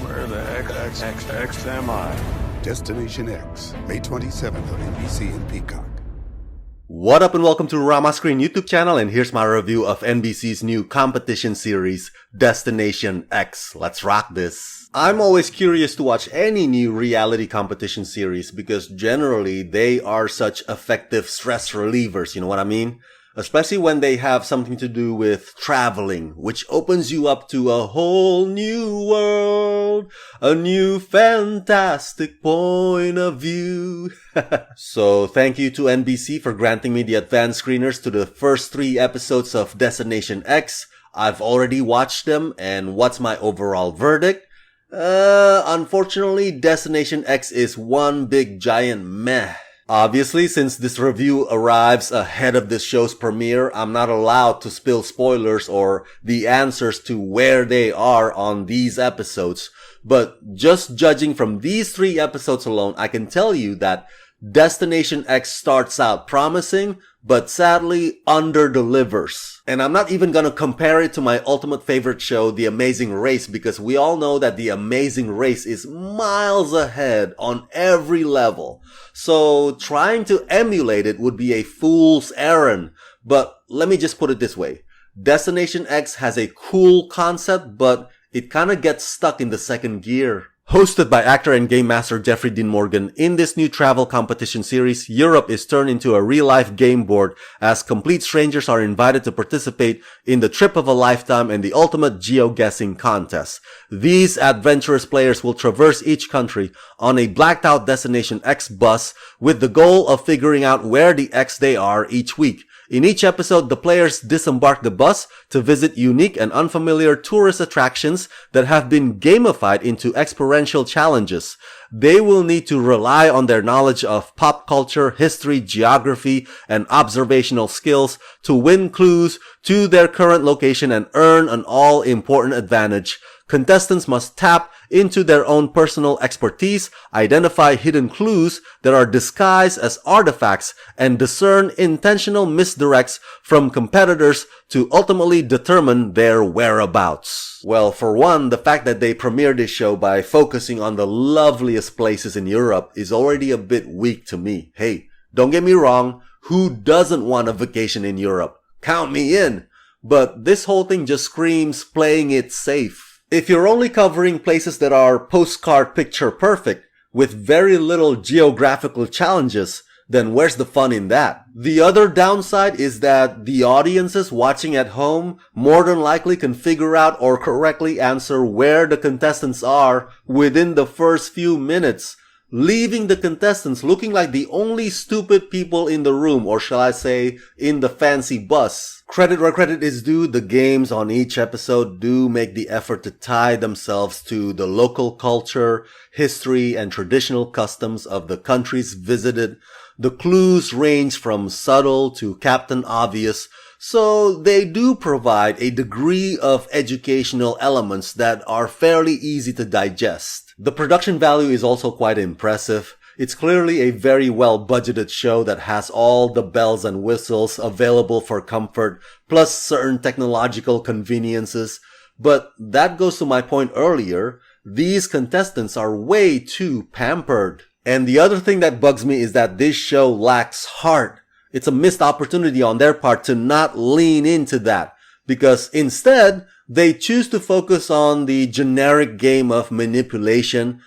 Where the X am I? Destination X, May 27th on NBC and Peacock. What up and welcome to Rama Screen YouTube channel, and here's my review of NBC's new competition series, Destination X. Let's rock this. I'm always curious to watch any new reality competition series because generally they are such effective stress relievers, you know what I mean? Especially when they have something to do with traveling, which opens you up to a whole new world, a new fantastic point of view. So thank you to NBC for granting me the advanced screeners to the first 3 episodes of Destination X. I've already watched them, and what's my overall verdict? Unfortunately, Destination X is one big giant meh. Obviously, since this review arrives ahead of this show's premiere, I'm not allowed to spill spoilers or the answers to where they are on these episodes. But just judging from these 3 episodes alone, I can tell you that Destination X starts out promising, but sadly under-delivers. And I'm not even gonna compare it to my ultimate favorite show, The Amazing Race, because we all know that The Amazing Race is miles ahead on every level. So trying to emulate it would be a fool's errand. But let me just put it this way. Destination X has a cool concept, but it kinda gets stuck in the second gear. Hosted by actor and game master Jeffrey Dean Morgan, in this new travel competition series, Europe is turned into a real-life game board as complete strangers are invited to participate in the trip of a lifetime and the ultimate geo-guessing contest. These adventurous players will traverse each country on a blacked-out Destination X bus with the goal of figuring out where the X they are each week. In each episode, the players disembark the bus to visit unique and unfamiliar tourist attractions that have been gamified into experiential challenges. They will need to rely on their knowledge of pop culture, history, geography, and observational skills to win clues to their current location and earn an all-important advantage. Contestants must tap into their own personal expertise, identify hidden clues that are disguised as artifacts, and discern intentional misdirects from competitors to ultimately determine their whereabouts. Well, for one, the fact that they premiered this show by focusing on the loveliest places in Europe is already a bit weak to me. Hey, don't get me wrong, who doesn't want a vacation in Europe? Count me in! But this whole thing just screams playing it safe. If you're only covering places that are postcard picture perfect, with very little geographical challenges, then where's the fun in that? The other downside is that the audiences watching at home more than likely can figure out or correctly answer where the contestants are within the first few minutes, leaving the contestants looking like the only stupid people in the room, or shall I say, in the fancy bus. Credit where credit is due, the games on each episode do make the effort to tie themselves to the local culture, history, and traditional customs of the countries visited. The clues range from subtle to Captain Obvious, so they do provide a degree of educational elements that are fairly easy to digest. The production value is also quite impressive. It's clearly a very well-budgeted show that has all the bells and whistles available for comfort, plus certain technological conveniences. But that goes to my point earlier, these contestants are way too pampered. And the other thing that bugs me is that this show lacks heart. It's a missed opportunity on their part to not lean into that, because instead, they choose to focus on the generic game of manipulation,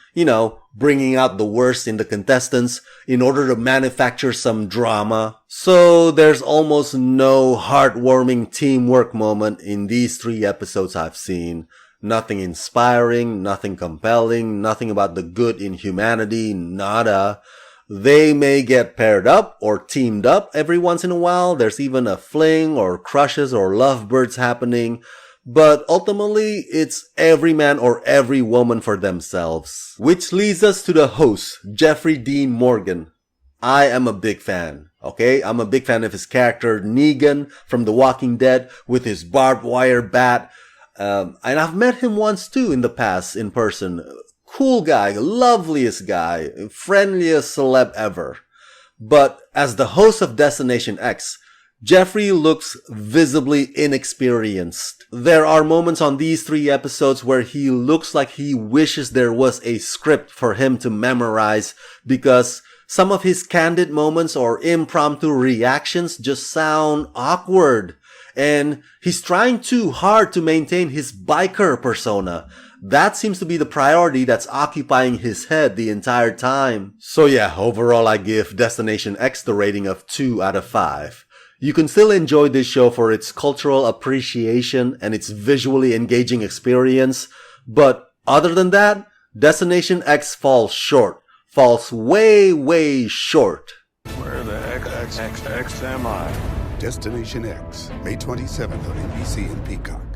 bringing out the worst in the contestants in order to manufacture some drama. So there's almost no heartwarming teamwork moment in these 3 episodes I've seen. Nothing inspiring, nothing compelling, nothing about the good in humanity, nada. They may get paired up or teamed up every once in a while. There's even a fling or crushes or lovebirds happening. But ultimately, it's every man or every woman for themselves. Which leads us to the host, Jeffrey Dean Morgan. I am a big fan, okay? I'm a big fan of his character, Negan from The Walking Dead, with his barbed wire bat. And I've met him once too in the past, in person. Cool guy, loveliest guy, friendliest celeb ever. But as the host of Destination X, Jeffrey looks visibly inexperienced. There are moments on these 3 episodes where he looks like he wishes there was a script for him to memorize, because some of his candid moments or impromptu reactions just sound awkward. And he's trying too hard to maintain his biker persona. That seems to be the priority that's occupying his head the entire time. So yeah, overall I give Destination X the rating of 2 out of 5. You can still enjoy this show for its cultural appreciation and its visually engaging experience, but other than that, Destination X falls short. Falls way short. Where the X am I? Destination X, May 27th on NBC and Peacock.